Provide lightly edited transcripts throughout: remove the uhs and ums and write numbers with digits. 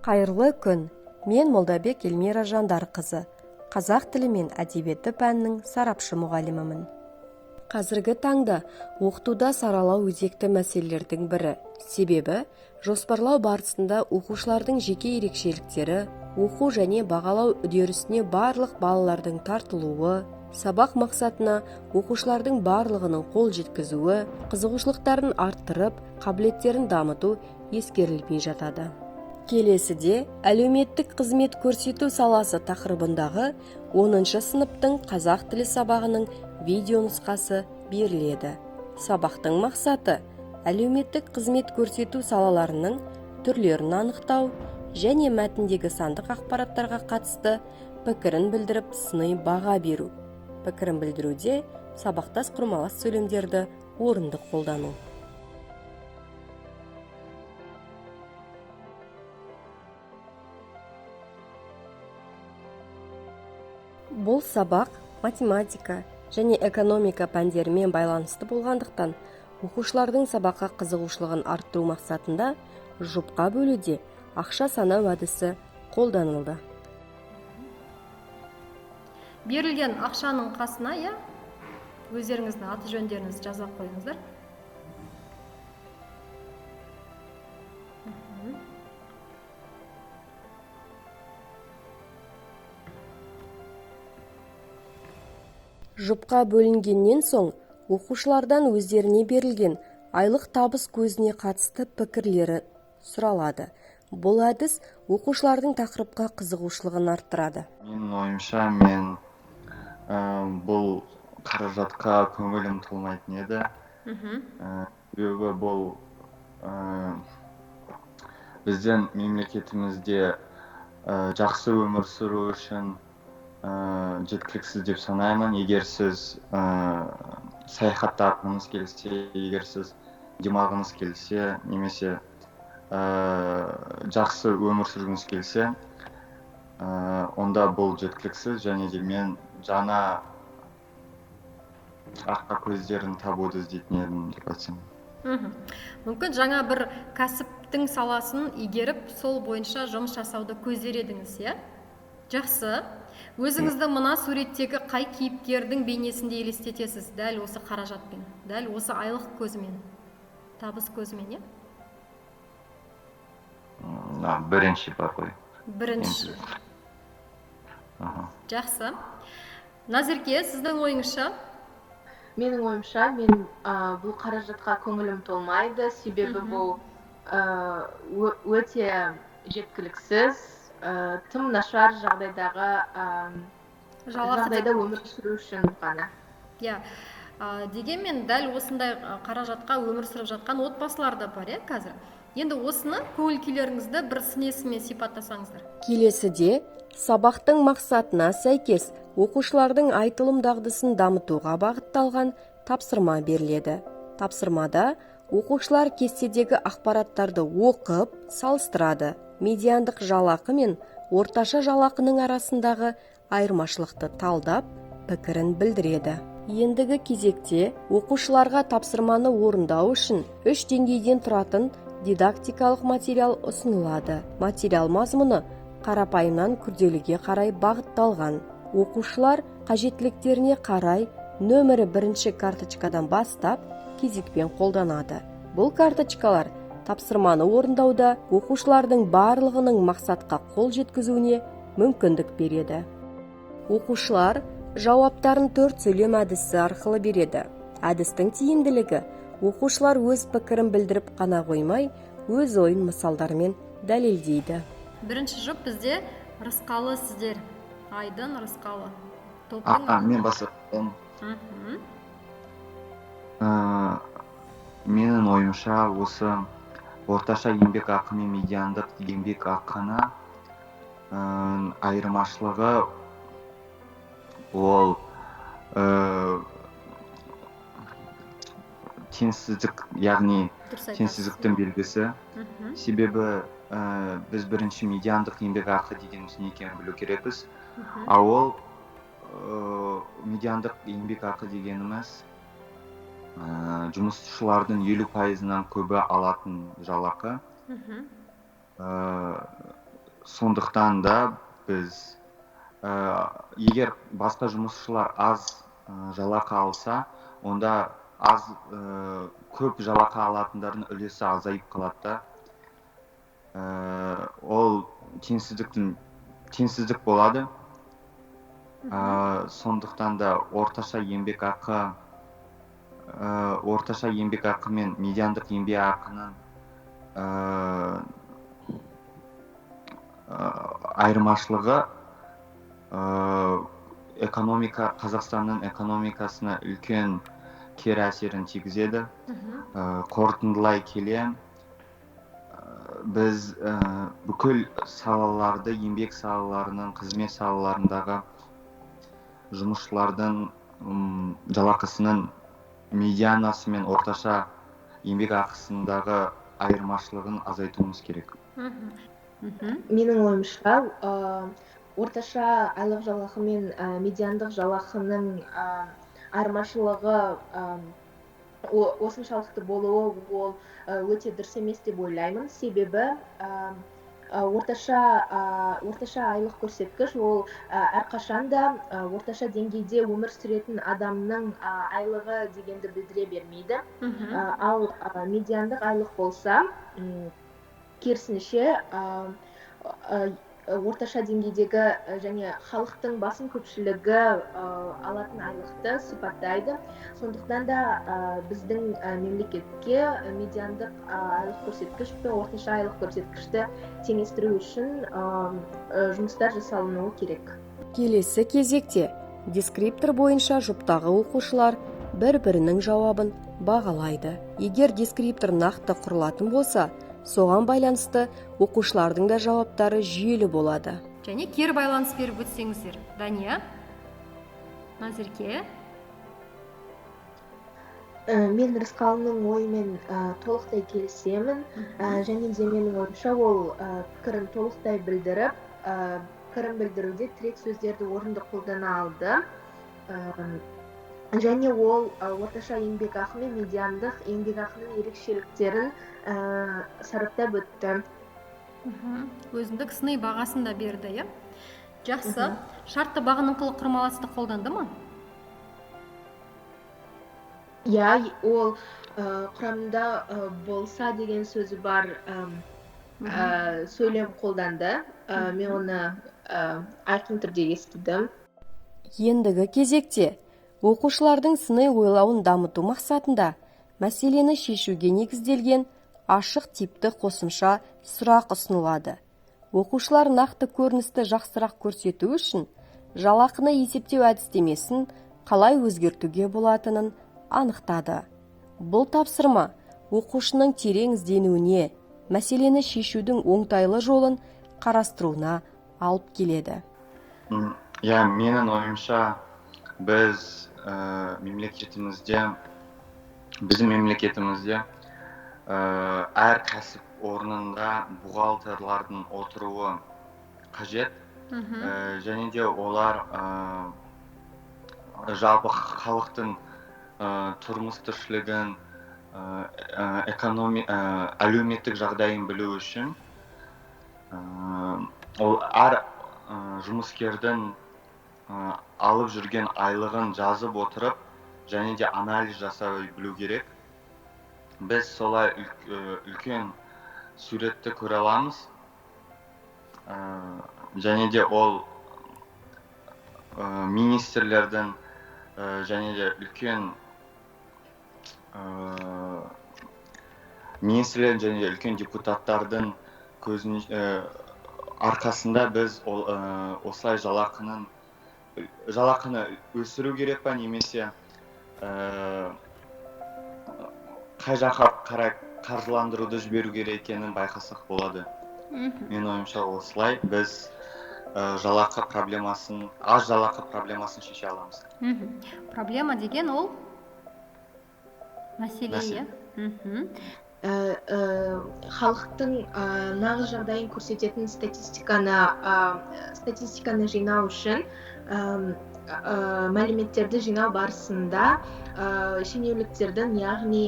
Қайырлы күн. Мен Молдабек Эльмира Жандарқызы. Қазақ тілі мен әдебиеті пәнінің сарапшы мұғалімімін. Қазіргі таңда оқытуда саралау өзекті мәселелердің бірі. Себебі, жоспарлау барысында оқушылардың жеке ерекшеліктері, оқу және бағалау үдерісіне барлық балалардың тартылуы, сабақ мақсатына оқушылардың барлығының қол жеткізуі, қызығушылықтарын арттырып, қабілеттерін дамыту ескерілмей жатады. Келесіде әлеуметтік қызмет көрсету саласы тақырыбындағы 10 сыныптың қазақ тілі сабағының видео нұсқасы беріледі. Сабақтың мақсаты әлеуметтік қызмет көрсету салаларының түрлерін анықтау және мәтіндегі сандық ақпараттарға қатысты пікірін білдіріп сыни баға беру. Пікірін білдіруде сабақтас құрмалас сөйлемдерді орынды қолдану. Бұл сабақ математика және экономика пәндерімен байланысты болғандықтан, оқушылардың сабаққа қызығушылығын арттыру мақсатында жұпқа бөлуде ақша санау әдісі қолданылды. Берілген ақшаның қасына, өздеріңіздің аты жөндеріңізді жаза қойыңыздар. Жұпқа бөлінгеннен соң, оқушылардан өздеріне берілген айлық табыс көзіне қатысты пікірлері сұралады. Бұл әдіс оқушылардың тақырыпқа қызығушылығын арттырады. Менің ойымша, мен бұл қаражатқа көңілім толмайтын еді. Себебі бұл біздің мемлекетімізде жақсы өмір сүру үшін жеткіліксіз деп санаймын. Егер сіз саяхаттағыңыз келсе, егер сіз демалғыңыз келсе, немесе жақсы өмір сүргіңіз келсе, онда бұл жеткіліксіз, және де мен жаңа аққа көздерін табуды іздейтін едім деп айтсам. Мүмкін жаңа бір кәсіптің саласын игеріп, сол бойынша жұмыс жасауды көздер едіңіз, Жақсы. Өзіңізді мына суреттегі қай кейіпкердің бейнесінде елестетесіз? Дәл осы қаражатпен, дәл осы айлық көзімен, табыс көзімен, Бірінші бар ғой. Бірінші. Жақсы. Назерке, сіздің ойыңызша? Менің ойымша, мен бұл қаражатқа көңілім толмайды, себебі бұл өте жеткіліксіз, тым нашар жағдайда өмір сүру үшін ғана. Дегенмен дәл осындай қаражатқа өмір сүріп жатқан отбасылар да бар, қазір. Енді осыны көңіл күйлеріңізді бір сын-есіммен сипаттасаңыздар. Келесіде сабақтың мақсатына сәйкес оқушылардың айтылым дағдысын дамытуға бағытталған тапсырма беріледі. Тапсырмада оқушылар кестедегі ақпараттарды оқып, салыстырады. Медиандық жалақы мен орташа жалақының арасындағы айырмашылықты талдап, пікірін білдіреді. Ендігі кезекте оқушыларға тапсырманы орындау үшін 3 деңгейден тұратын дидактикалық материал ұсынылады. Материал мазмұны қарапайымнан күрделіге қарай бағытталған. Оқушылар қажеттіліктеріне қарай нөмірі 1 карточкадан бастап кезекпен қолданады. Бұл карточкалар тапсырманы орындауда оқушылардың барлығының мақсатқа қол жеткізуіне мүмкіндік береді. Оқушылар жауаптарын 4 сөйлем әдісі арқылы береді. Әдістің тиімділігі оқушылар өз пікірін білдіріп қана қоймай, өз ойын мысалдармен дәлелдейді. Бірінші жұп бізде Рысқалы сіздер. Айдын, Рысқалы. Мен бастаймын. Менің ойымша, осы орташа еңбек ақы мен медиандық еңбек ақыны айырмашылығы ол теңсіздік, яғни теңсіздіктің белгісі. Себебі біз бірінші медиандық еңбек ақы дегеніміз не екенін білу керекпіз. Ал ол медиандық еңбек ақы дегеніміз жұмысшылардың 50%-нан көбі алатын жалақы. сондықтан да біз егер басқа жұмысшылар аз жалақы алса, онда көп жалақы алатындардың үлесі азайып қалады да. Ол теңсіздік болады. Сондықтан да орташа еңбекақы мен медиандық еңбекақының айырмашылығы Қазақстанның экономикасына үлкен кері әсерін тигізеді. Қорытындылай келе, біз бүкіл салаларды, еңбек салаларының, қызмет салаларындағы жұмысшылардың жалақысының медианасы мен орташа еңбек ақысындағы айырмашылығын азайтуымыз керек. Менің ойымша, орташа айлық жалақы мен медиандық жалақының айырмашылығы осыншалықты болуы ол өте дұрыс емес деп ойлаймын. Себебі орташа айлық көрсеткіш ол әрқашанда орташа деңгейде өмір сүретін адамның айлығы дегенді білдіре бермейді. Ал медиандық айлық болса, керісінше орташа деңгейдегі және халықтың басым көпшілігі алатын айлықты сипаттайды. Сондықтан да біздің мемлекетке медиандық айлық көрсеткіш пен орташа айлық көрсеткішті теңестіру үшін жұмыстар жасалынуы керек. Келесі кезекте дескриптор бойынша жұптағы оқушылар бір-бірінің жауабын бағалайды. Егер дескриптор нақты құрылатын болса, соған байланысты оқушылардың да жауаптары жүйелі болады. Және кері байланыс беріп өтсеңіздер. Дания, Назерке? Мен Рысқалының ойымен толықтай келісемін. Және де менің ойымша ол пікірін толықтай білдіріп, пікірін білдіруде тірек сөздерді орынды қолдана алды. Және ол орташа еңбекақы мен медиандық еңбекақының ерекшеліктерін сараптап өтті. Өзіндік сыни бағасын да берді, Жақсы. Шартты бағыныңқылық құрмаласты қолданды ма? Ол құрамында болса деген сөзі бар сөйлем қолданды. Мен оны айқын түрде естідім. Ендігі кезекте оқушылардың сыни ойлауын дамыту мақсатында мәселені шешуге негізделген ашық типті қосымша сұрақ ұсынылады. Оқушылар нақты көріністі жақсырақ көрсету үшін жалақыны есептеу әдістемесін қалай өзгертуге болатынын анықтады. Бұл тапсырма оқушының терең ізденуіне, мәселені шешудің оңтайлы жолын қарастыруына алып келеді. Менің ойымша, біздің мемлекетімізде әр кәсіп орнында бухгалтерлардың отыруы қажет. Және де олар жалпы халықтың тұрмыс тіршілігін, әлеуметтік жағдайын білу үшін ол әр жұмыскердің алып жүрген айлығын жазып отырып, және де анализ жасай білу керек. Біз солай үлкен суретті көре аламыз. Және де ол министрлердің және де үлкен депутаттардың арқасында біз осылай жалақыны өсіру керек па, немесе қай жаққа қарай қаржыландыруды жіберу керек екенін байқасақ болады. Мен ойымша осылай біз аз жалақы проблемасын шеше аламыз. Проблема деген ол мәселе. Халықтың нағыз жағдайын көрсететін статистиканы жинау үшін мәліметтерді жинау барысында шенеуніктердің, яғни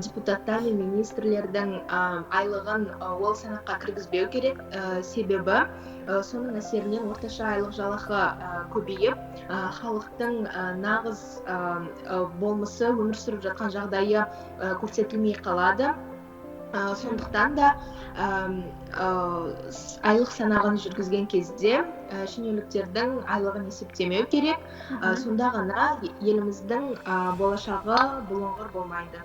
депутаттар мен министрлердің айлығын ол санаққа кіргізбеу керек. Себебі соның әсерінен орташа айлық жалақы көбейіп, халықтың нағыз болмысы, өмір сүріп жатқан жағдайы көрсетілмей қалады. Сондықтан да айлық санағын жүргізген кезде шенеуніктердің айлығын есептемеу керек. Сонда ғана еліміздің болашағы бұлыңғыр болмайды.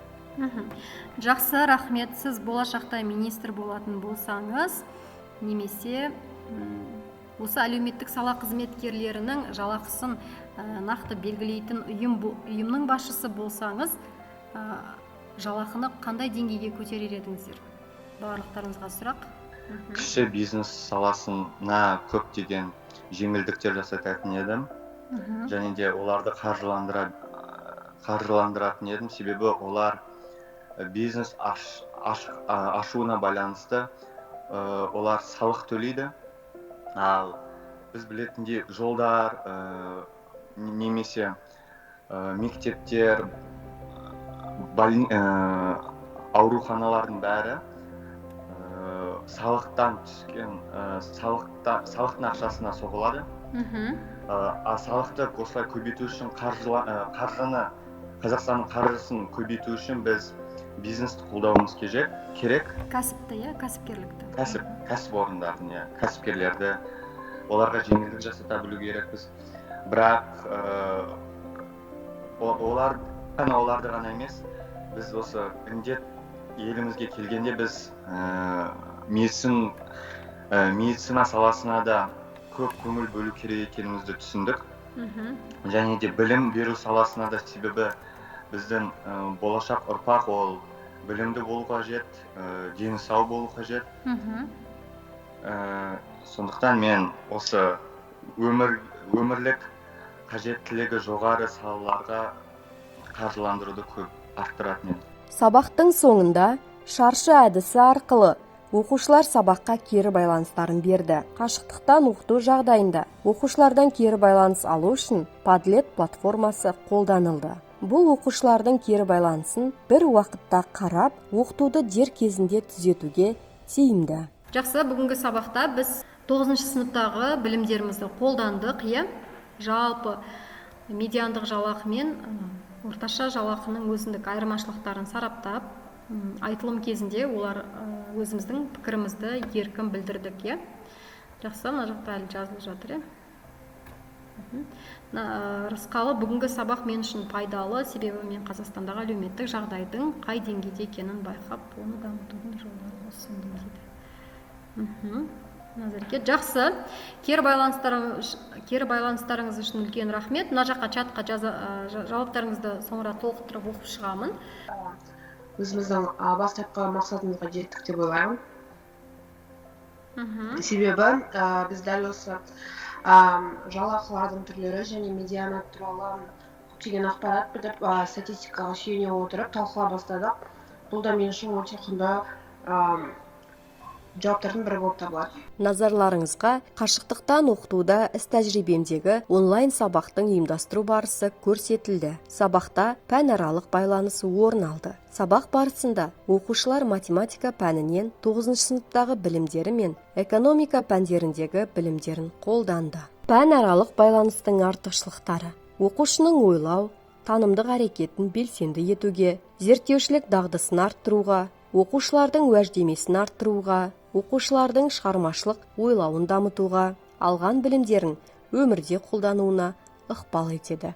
Жақсы, рахмет. Сіз болашақта министр болатын болсаңыз, немесе осы әлеуметтік сала қызметкерлерінің жалақысын нақты белгілейтін ұйымның басшысы болсаңыз, жалақыны қандай деңгейге көтерер едіңіздер? Барлықтарыңызға сұрақ. Кіші бизнес саласына көптеген жеңілдіктер жасататын едім. Және де оларды қаржыландыратын едім. Себебі олар бизнес ашуына байланысты олар салық төлейді. Ал біз білетіндей жолдар, немесе мектептер, ауруханалардың бәрі салықтан түскен салықтың ақшасына соғылады. Салықты осылай көбейту үшін Қазақстанның қаржысын көбейту үшін біз бизнесті қолдауымыз керек. Кәсіпті, кәсіпкерлікті. Кәсіп орындарын, кәсіпкерлерді, оларға жеңілдік жасата білу керекпіз. Бірақ оларды ғана емес, біз осы індет елімізге келгенде біз медицина саласына да көп көңіл бөлу керек екенімізді түсіндік. Және де білім беру саласына да, себебі біздің болашақ ұрпақ ол білімді болу қажет, дені сау болу қажет. Сондықтан мен осы өмірлік қажеттілігі жоғары салаларға қаржыландыруды көп арттыратын едім. Сабақтың соңында шаршы әдісі арқылы оқушылар сабаққа кері байланыстарын берді. Қашықтықтан оқыту жағдайында оқушылардан кері байланыс алу үшін Padlet платформасы қолданылды. Бұл оқушылардың кері байланысын бір уақытта қарап, оқытуды дер кезінде түзетуге тиімді. Жақсы, бүгінгі сабақта біз 9-шы сыныптағы білімдерімізді қолдандық, жалпы медиандық жалақы мен орташа жалақының өзіндік айырмашылықтарын сараптап, айтылым кезінде олар өзіміздің пікірімізді еркін білдірдік. Жақсы, мына жақта әлі жазылып жатыр. Рысқалы, бүгінгі сабақ мен үшін пайдалы, себебі мен Қазақстандағы әлеуметтік жағдайдың қай деңгейде екенін байқап, оны дамытудың жолдарын ұсындым дейді. Назерке, жақсы. Кері байланыстарыңыз үшін үлкен рахмет. Мына жаққа чатқа жауаптарыңызды соңыра толықтырып оқып шығамын. Өзіміздің бастапқы мақсатымызға жеттік деп ойлаймын. Себебі біз дәл осы жалақылардың түрлері және медиана туралы көптеген ақпарат біліп, статистикаға сүйене отырып талқылай бастадық. Бұл да мен үшін өте құнды жауаптардың бірі болып табылады. Назарларыңызға қашықтықтан оқытуда іс тәжірибемдегі онлайн сабақтың ұйымдастыру барысы көрсетілді. Сабақта пәнаралық байланысы орын алды. Сабақ барысында оқушылар математика пәнінен 9-шы сыныптағы білімдері мен экономика пәндеріндегі білімдерін қолданды. Пәнаралық байланыстың артықшылықтары: оқушының ойлау, танымдық әрекетін белсенді етуге, зерттеушілік дағдысын арттыруға, оқушылардың уәждемесін арттыруға, оқушылардың шығармашылық ойлауын дамытуға, алған білімдерін өмірде қолдануына ықпал етеді.